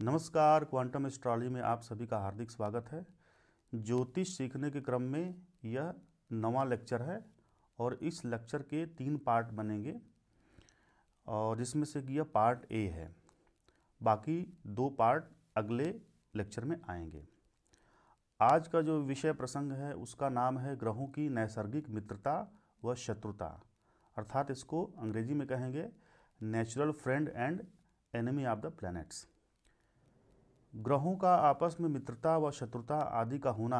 नमस्कार, quantum astrology में आप सभी का हार्दिक स्वागत है। ज्योतिष सीखने के क्रम में यह नवा लेक्चर है और इस लेक्चर के 3 पार्ट बनेंगे और जिसमें से कि यह पार्ट ए है। बाकी 2 पार्ट अगले लेक्चर में आएंगे। आज का जो विषय प्रसंग है उसका नाम है ग्रहों की नैसर्गिक मित्रता व शत्रुता, अर्थात इसको अंग्रेजी में कहेंगे natural friend and enemy of the planets. ग्रहों का आपस में मित्रता व शत्रुता आदि का होना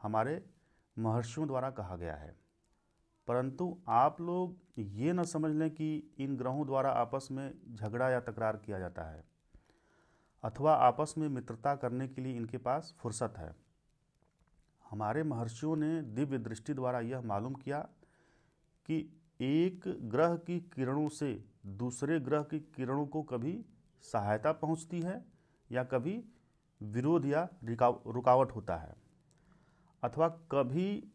हमारे महर्षियों द्वारा कहा गया है, परंतु आप लोग ये न समझ लें कि इन ग्रहों द्वारा आपस में झगड़ा या तकरार किया जाता है अथवा आपस में मित्रता करने के लिए इनके पास फुर्सत है। हमारे महर्षियों ने दिव्य दृष्टि द्वारा यह मालूम किया कि एक ग्रह की किरणों से दूसरे ग्रह की किरणों को कभी सहायता पहुंचती है या कभी विरोध या रुकावट होता है, अथवा कभी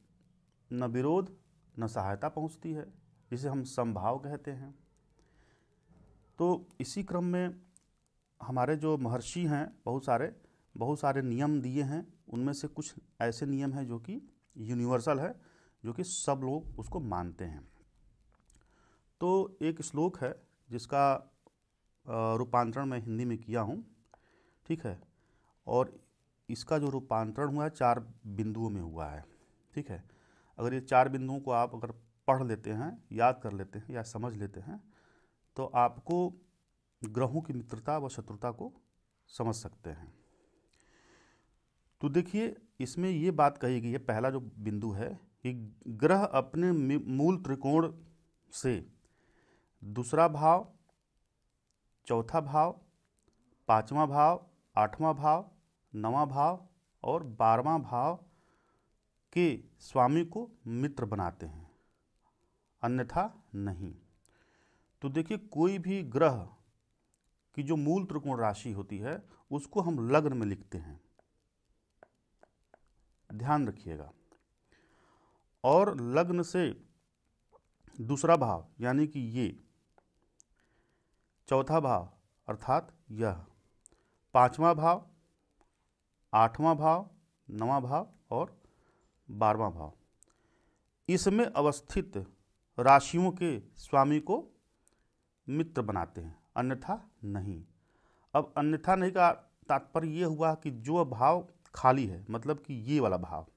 न विरोध न सहायता पहुंचती है, जिसे हम समभाव कहते हैं। तो इसी क्रम में हमारे जो महर्षि हैं बहुत सारे नियम दिए हैं। उनमें से कुछ ऐसे नियम हैं जो कि यूनिवर्सल है, जो कि सब लोग उसको मानते हैं। तो एक श्लोक है जिसका रूपांतरण मैं हिंदी में किया हूँ, ठीक है, और इसका जो रूपांतरण हुआ है 4 बिंदुओं में हुआ है, ठीक है। अगर ये 4 बिंदुओं को आप अगर पढ़ लेते हैं, याद कर लेते हैं या समझ लेते हैं तो आपको ग्रहों की मित्रता व शत्रुता को समझ सकते हैं। तो देखिए, इसमें ये बात कही गई है, पहला जो बिंदु है कि ग्रह अपने मूल त्रिकोण से दूसरा भाव, चौथा भाव, 5वां भाव, 8वां भाव, 9वां भाव और 12वां भाव के स्वामी को मित्र बनाते हैं, अन्यथा नहीं। तो देखिए, कोई भी ग्रह की जो मूल त्रिकोण राशि होती है उसको हम लग्न में लिखते हैं, ध्यान रखिएगा। और लग्न से दूसरा भाव यानी कि ये चौथा भाव अर्थात यह 5वां भाव, 8वां भाव, 9वां भाव और 12वां भाव, इसमें अवस्थित राशियों के स्वामी को मित्र बनाते हैं, अन्यथा नहीं। अब अन्यथा नहीं का तात्पर्य ये हुआ कि जो भाव खाली है, मतलब कि ये वाला भाव,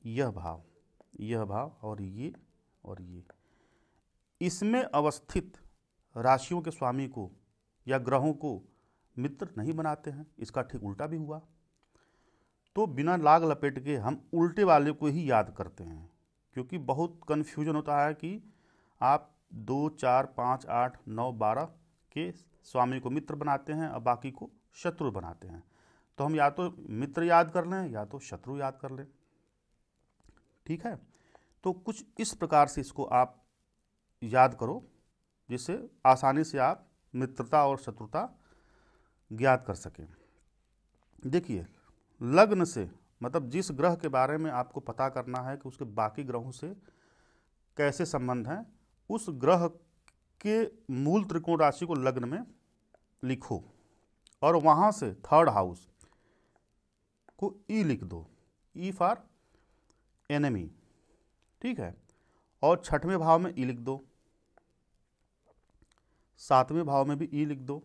यह भाव और ये, इसमें अवस्थित राशियों के स्वामी को या ग्रहों को मित्र नहीं बनाते हैं। इसका ठीक उल्टा भी हुआ। तो बिना लाग लपेट के हम उल्टे वाले को ही याद करते हैं, क्योंकि बहुत कन्फ्यूजन होता है कि आप 2, 4, 5, 8, 9, 12 के स्वामी को मित्र बनाते हैं और बाकी को शत्रु बनाते हैं। तो हम या तो मित्र याद कर लें या तो शत्रु याद कर लें, ठीक है। तो कुछ इस प्रकार से इसको आप याद करो जिससे आसानी से आप मित्रता और शत्रुता ज्ञात कर सकें। देखिए, लग्न से मतलब जिस ग्रह के बारे में आपको पता करना है कि उसके बाकी ग्रहों से कैसे संबंध हैं, उस ग्रह के मूल त्रिकोण राशि को लग्न में लिखो और वहां से 3rd हाउस को ई लिख दो, ई फॉर एनिमी, ठीक है। और 6वें भाव में ई लिख दो, 7वें भाव में भी ई लिख दो,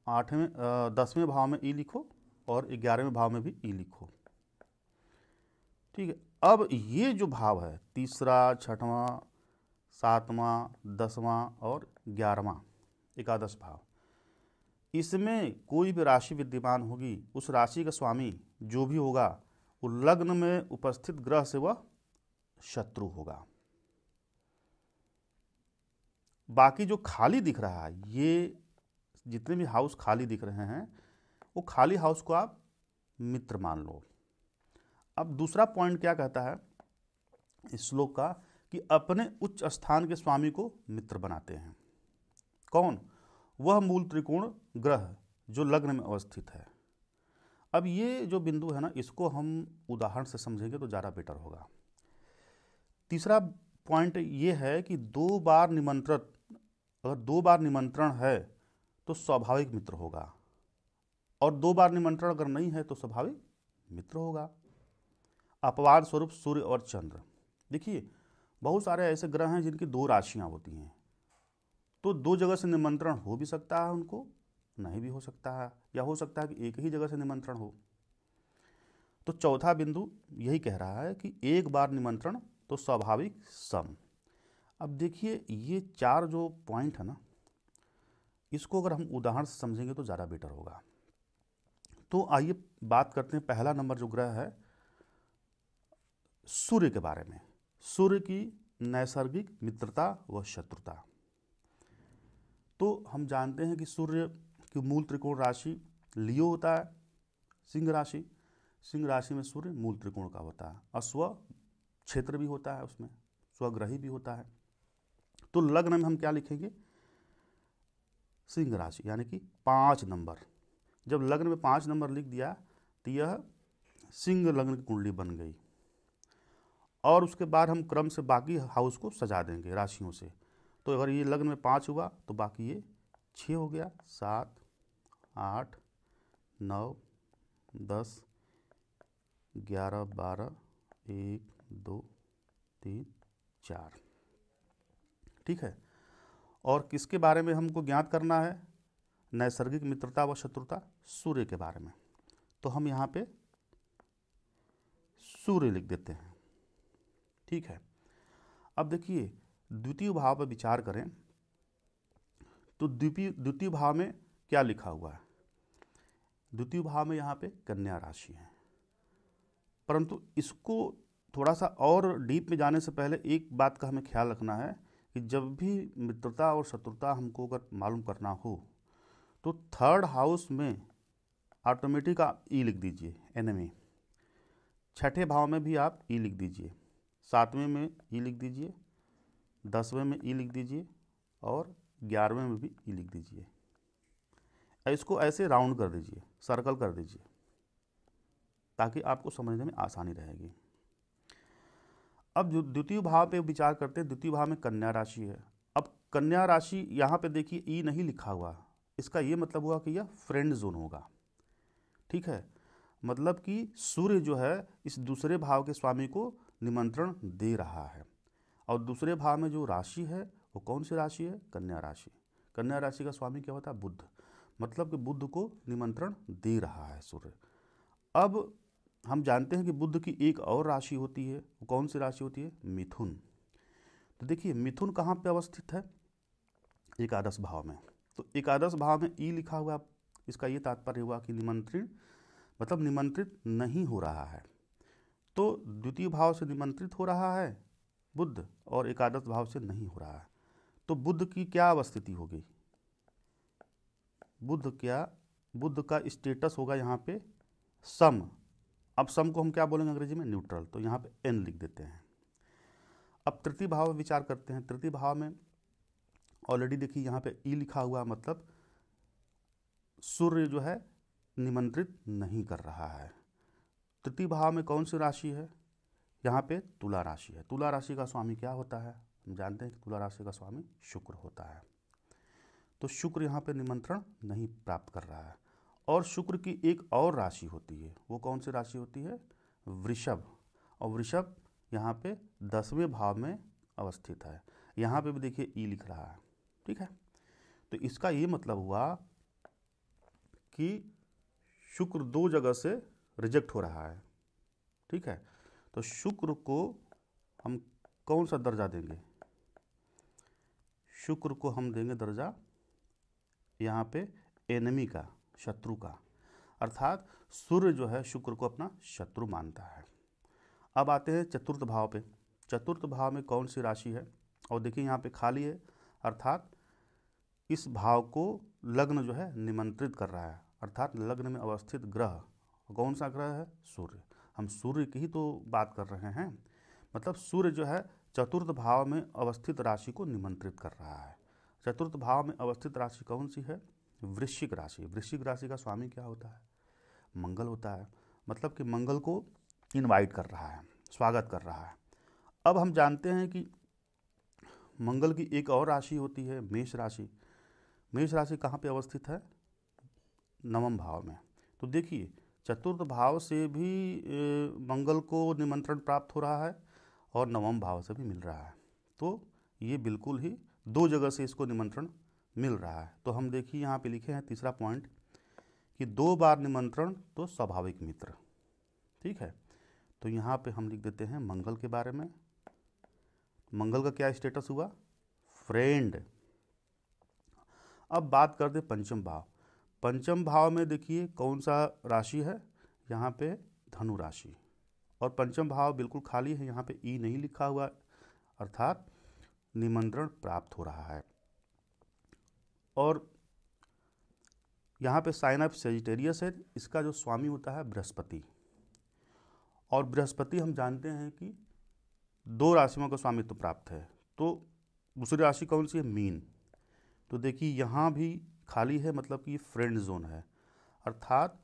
10वें भाव में ई लिखो और 11वें भाव में भी ई लिखो, ठीक है। अब ये जो भाव है, तीसरा, 6वां, 7वां, 10वां और 11वां, एकादश भाव, इसमें कोई भी राशि विद्यमान होगी, उस राशि का स्वामी जो भी होगा वो लग्न में उपस्थित ग्रह से वह शत्रु होगा। बाकी जो खाली दिख रहा है, ये जितने भी हाउस खाली दिख रहे हैं वो खाली हाउस को आप मित्र मान लो। अब दूसरा पॉइंट क्या कहता है इस श्लोक का, कि अपने उच्च स्थान के स्वामी को मित्र बनाते हैं। कौन? वह मूल त्रिकोण ग्रह जो लग्न में अवस्थित है। अब ये जो बिंदु है ना, इसको हम उदाहरण से समझेंगे तो ज़्यादा बेटर होगा। तीसरा पॉइंट ये है कि 2 बार निमंत्रण, अगर 2 बार निमंत्रण है तो स्वाभाविक मित्र होगा, और 2 बार निमंत्रण अगर नहीं है तो स्वाभाविक मित्र होगा। अपवाद स्वरूप सूर्य और चंद्र। देखिए बहुत सारे ऐसे ग्रह हैं जिनकी 2 राशियां होती हैं, तो 2 जगह से निमंत्रण हो भी सकता है उनको, नहीं भी हो सकता है, या हो सकता है कि एक ही जगह से निमंत्रण हो। तो चौथा बिंदु यही कह रहा है कि एक बार निमंत्रण तो स्वाभाविक सम। अब देखिए ये 4 जो पॉइंट है ना, इसको अगर हम उदाहरण से समझेंगे तो ज़्यादा बेटर होगा। तो आइए बात करते हैं, पहला नंबर जो ग्रह है सूर्य के बारे में। सूर्य की नैसर्गिक मित्रता व शत्रुता। तो हम जानते हैं कि सूर्य की मूल त्रिकोण राशि लियो होता है, सिंह राशि। सिंह राशि में सूर्य मूल त्रिकोण का होता है, और स्व क्षेत्र भी होता है, उसमें स्वग्रही भी होता है। तो लग्न में हम क्या लिखेंगे, सिंह राशि, यानी कि 5 नंबर। जब लग्न में 5 नंबर लिख दिया तो यह सिंह लग्न की कुंडली बन गई। और उसके बाद हम क्रम से बाकी हाउस को सजा देंगे राशियों से। तो अगर ये लग्न में 5 हुआ तो बाकी ये 6 हो गया, 7, 8, 9, 10, 11, 12, 1, 2, 3, 4। ठीक है। और किसके बारे में हमको ज्ञात करना है, नैसर्गिक मित्रता व शत्रुता, सूर्य के बारे में। तो हम यहाँ पे सूर्य लिख देते हैं। ठीक है। अब देखिए द्वितीय भाव पर विचार करें तो द्वितीय भाव में क्या लिखा हुआ है, द्वितीय भाव में यहाँ पे कन्या राशि है। परंतु इसको थोड़ा सा और डीप में जाने से पहले एक बात का हमें ख्याल रखना है कि जब भी मित्रता और शत्रुता हमको अगर मालूम करना हो तो 3rd हाउस में ऑटोमेटिक आप ई लिख दीजिए, एनिमी। 6ठे भाव में भी आप ई लिख दीजिए, 7वें में ई लिख दीजिए, 10वें में ई लिख दीजिए, और 11वें में भी ई लिख दीजिए। इसको ऐसे राउंड कर दीजिए, सर्कल कर दीजिए, ताकि आपको समझने में आसानी रहेगी। अब जो द्वितीय भाव पे विचार करते हैं, द्वितीय भाव में कन्या राशि है। अब कन्या राशि यहाँ पे देखिए ई नहीं लिखा हुआ, इसका ये मतलब हुआ कि यह फ्रेंड जोन होगा। ठीक है, मतलब कि सूर्य जो है इस दूसरे भाव के स्वामी को निमंत्रण दे रहा है, और दूसरे भाव में जो राशि है वो कौन सी राशि है, कन्या राशि। कन्या राशि का स्वामी क्या होता है, बुध। मतलब कि बुध को निमंत्रण दे रहा है सूर्य। अब हम जानते हैं कि बुध की एक और राशि होती है, वो कौन सी राशि होती है, मिथुन। तो देखिए मिथुन कहाँ पे अवस्थित है, एकादश भाव में। तो एकादश भाव में ई लिखा हुआ, इसका ये तात्पर्य हुआ कि निमंत्रित, मतलब निमंत्रित नहीं हो रहा है। तो द्वितीय भाव से निमंत्रित हो रहा है बुध, और एकादश भाव से नहीं हो रहा है। तो बुध की क्या अवस्थिति होगी, बुध का स्टेटस होगा यहाँ पे सम। अब सम को हम क्या बोलेंगे अंग्रेजी में, न्यूट्रल। तो यहाँ पे एन लिख देते हैं। अब तृतीय भाव में विचार करते हैं। तृतीय भाव में ऑलरेडी देखिए यहाँ पे ई लिखा हुआ, मतलब सूर्य जो है निमंत्रित नहीं कर रहा है। तृतीय भाव में कौन सी राशि है, यहाँ पे तुला राशि है। तुला राशि का स्वामी क्या होता है, हम जानते हैं कि तुला राशि का स्वामी शुक्र होता है। तो शुक्र यहाँ पे निमंत्रण नहीं प्राप्त कर रहा है। और शुक्र की एक और राशि होती है, वो कौन सी राशि होती है, वृषभ। और वृषभ यहाँ पे 10वें भाव में अवस्थित है। यहाँ पे भी देखिए ई लिख रहा है। ठीक है, तो इसका ये मतलब हुआ कि शुक्र 2 जगह से रिजेक्ट हो रहा है। ठीक है, तो शुक्र को हम कौन सा दर्जा देंगे, शुक्र को हम देंगे दर्जा यहाँ पे एनिमी का, शत्रु का। अर्थात सूर्य जो है शुक्र को अपना शत्रु मानता है। अब आते हैं चतुर्थ भाव पे। चतुर्थ भाव में कौन सी राशि है, और देखिए यहाँ पे खाली है, अर्थात इस भाव को लग्न जो है निमंत्रित कर रहा है। अर्थात लग्न में अवस्थित ग्रह कौन सा ग्रह है, सूर्य। हम सूर्य की ही तो बात कर रहे हैं। मतलब सूर्य जो है चतुर्थ भाव में अवस्थित राशि को निमंत्रित कर रहा है। चतुर्थ भाव में अवस्थित राशि कौन सी है, वृश्चिक राशि। वृश्चिक राशि का स्वामी क्या होता है, मंगल होता है। मतलब कि मंगल को इनवाइट कर रहा है, स्वागत कर रहा है। अब हम जानते हैं कि मंगल की एक और राशि होती है, मेष राशि। मेष राशि कहाँ पे अवस्थित है? नवम भाव में। तो देखिए चतुर्थ भाव से भी मंगल को निमंत्रण प्राप्त हो रहा है और नवम भाव से भी मिल रहा है। तो ये बिल्कुल ही दो जगह से इसको निमंत्रण मिल रहा है। तो हम देखिए यहाँ पे लिखे हैं तीसरा पॉइंट कि 2 बार निमंत्रण तो स्वाभाविक मित्र। ठीक है, तो यहाँ पे हम लिख देते हैं मंगल के बारे में। मंगल का क्या स्टेटस हुआ? फ्रेंड। अब बात करते पंचम भाव। पंचम भाव में देखिए कौन सा राशि है? यहाँ पे धनु राशि। और पंचम भाव बिल्कुल खाली है, यहाँ पे ई नहीं लिखा हुआ, अर्थात निमंत्रण प्राप्त हो रहा है। और यहाँ पे साइन ऑफ सेजिटेरियस है, इसका जो स्वामी होता है बृहस्पति। और बृहस्पति हम जानते हैं कि 2 राशियों का स्वामित्व प्राप्त है। तो दूसरी राशि कौन सी है? मीन। तो देखिए यहाँ भी खाली है, मतलब कि फ्रेंड जोन है, अर्थात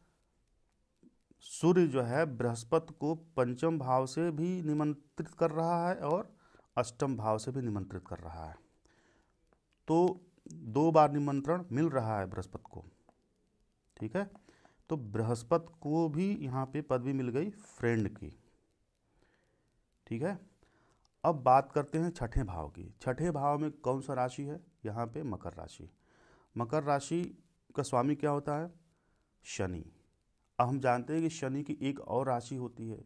सूर्य जो है बृहस्पति को पंचम भाव से भी निमंत्रित कर रहा है और अष्टम भाव से भी निमंत्रित कर रहा है। तो 2 बार निमंत्रण मिल रहा है बृहस्पति को। ठीक है, तो बृहस्पति को भी यहाँ पे पदवी मिल गई फ्रेंड की। ठीक है, अब बात करते हैं छठे भाव की। छठे भाव में कौन सा राशि है? यहाँ पे मकर राशि। मकर राशि का स्वामी क्या होता है? शनि। अब हम जानते हैं कि शनि की एक और राशि होती है,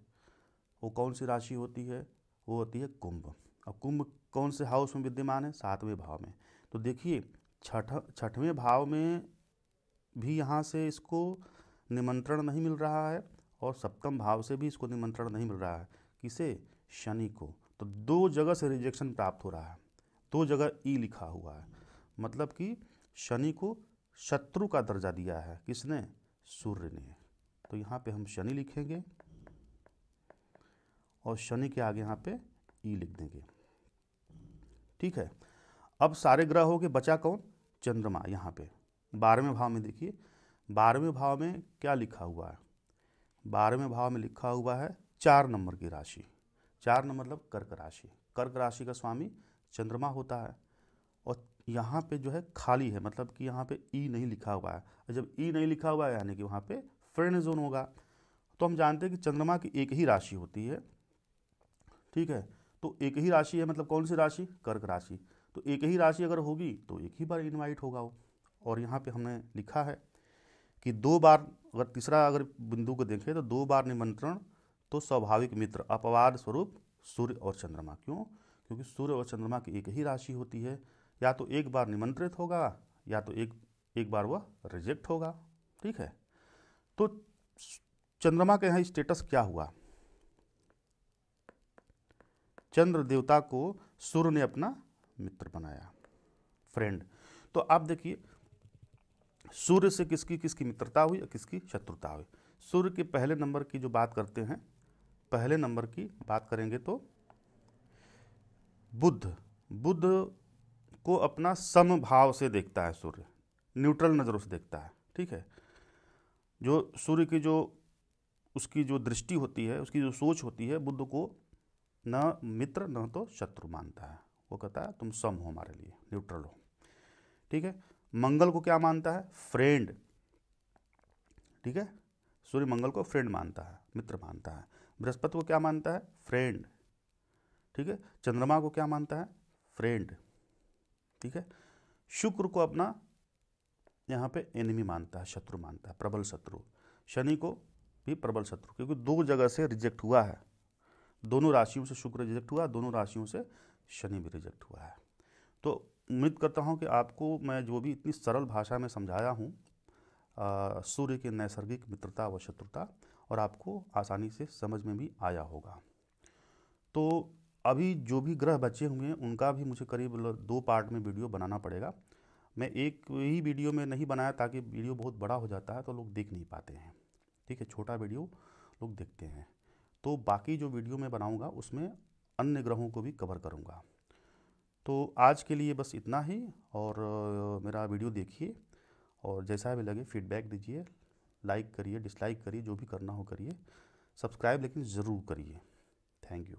वो कौन सी राशि होती है? वो होती है कुंभ। अब कुंभ कौन से हाउस में विद्यमान है? 7वें भाव में। तो देखिए छठवें भाव में भी यहाँ से इसको निमंत्रण नहीं मिल रहा है और सप्तम भाव से भी इसको निमंत्रण नहीं मिल रहा है। किसे? शनि को। तो 2 जगह से रिजेक्शन प्राप्त हो रहा है, 2 जगह ई लिखा हुआ है, मतलब कि शनि को शत्रु का दर्जा दिया है। किसने? सूर्य ने। तो यहाँ पे हम शनि लिखेंगे और शनि के आगे यहाँ पे ई लिख देंगे। ठीक है, अब सारे ग्रहों के बचा कौन? चंद्रमा। यहाँ पे 12वें भाव में देखिए, 12वें भाव में क्या लिखा हुआ है? 12वें भाव में लिखा हुआ है 4 नंबर की राशि। 4 नंबर मतलब कर्क राशि। कर्क राशि का स्वामी चंद्रमा होता है और यहाँ पे जो है खाली है, मतलब कि यहाँ पे ई नहीं लिखा हुआ है। और जब ई नहीं लिखा हुआ है यानी कि वहाँ पे फ्रेंड जोन होगा। तो हम जानते हैं कि चंद्रमा की एक ही राशि होती है। ठीक है, तो एक ही राशि है, मतलब कौन सी राशि? कर्क राशि। तो एक ही राशि अगर होगी तो एक ही बार इनवाइट होगा वो। और यहाँ पे हमने लिखा है कि 2 बार, अगर तीसरा अगर बिंदु को देखें तो 2 बार निमंत्रण तो स्वाभाविक मित्र, अपवाद स्वरूप सूर्य और चंद्रमा। क्यों? क्योंकि सूर्य और चंद्रमा की एक ही राशि होती है, या तो एक बार निमंत्रित होगा या तो एक बार वह रिजेक्ट होगा। ठीक है, तो चंद्रमा का यहाँ स्टेटस क्या हुआ? चंद्र देवता को सूर्य ने अपना मित्र बनाया, फ्रेंड। तो आप देखिए सूर्य से किसकी किसकी मित्रता हुई और किसकी शत्रुता हुई। सूर्य के पहले नंबर की जो बात करते हैं, पहले नंबर की बात करेंगे तो बुध। बुध को अपना समभाव से देखता है सूर्य, न्यूट्रल नज़रों से देखता है। ठीक है, जो सूर्य की जो उसकी जो दृष्टि होती है, उसकी जो सोच होती है, बुध को न मित्र न तो शत्रु मानता है। वो कहता है तुम सम हो, हमारे लिए न्यूट्रल हो। ठीक है, मंगल को क्या मानता है? फ्रेंड। ठीक है, सूर्य मंगल को फ्रेंड मानता है, मित्र मानता है। बृहस्पति को क्या मानता है? फ्रेंड। ठीक है, चंद्रमा को क्या मानता है? फ्रेंड। ठीक है, शुक्र को अपना यहाँ पे एनिमी मानता है, शत्रु मानता है, प्रबल शत्रु। शनि को भी प्रबल शत्रु, क्योंकि 2 जगह से रिजेक्ट हुआ है। दोनों राशियों से शुक्र रिजेक्ट हुआ, दोनों राशियों से शनि भी रिजेक्ट हुआ है। तो उम्मीद करता हूँ कि आपको मैं जो भी इतनी सरल भाषा में समझाया हूँ सूर्य के नैसर्गिक मित्रता व शत्रुता, और आपको आसानी से समझ में भी आया होगा। तो अभी जो भी ग्रह बचे हुए हैं उनका भी मुझे करीब 2 पार्ट में वीडियो बनाना पड़ेगा। मैं एक ही वीडियो में नहीं बनाया, ताकि वीडियो बहुत बड़ा हो जाता है तो लोग देख नहीं पाते हैं। ठीक है, छोटा वीडियो लोग देखते हैं। तो बाकी जो वीडियो मैं बनाऊंगा उसमें अन्य ग्रहों को भी कवर करूंगा। तो आज के लिए बस इतना ही, और मेरा वीडियो देखिए और जैसा भी लगे फीडबैक दीजिए, लाइक करिए, डिसलाइक करिए, जो भी करना हो करिए। सब्सक्राइब लेकिन ज़रूर करिए। Thank you.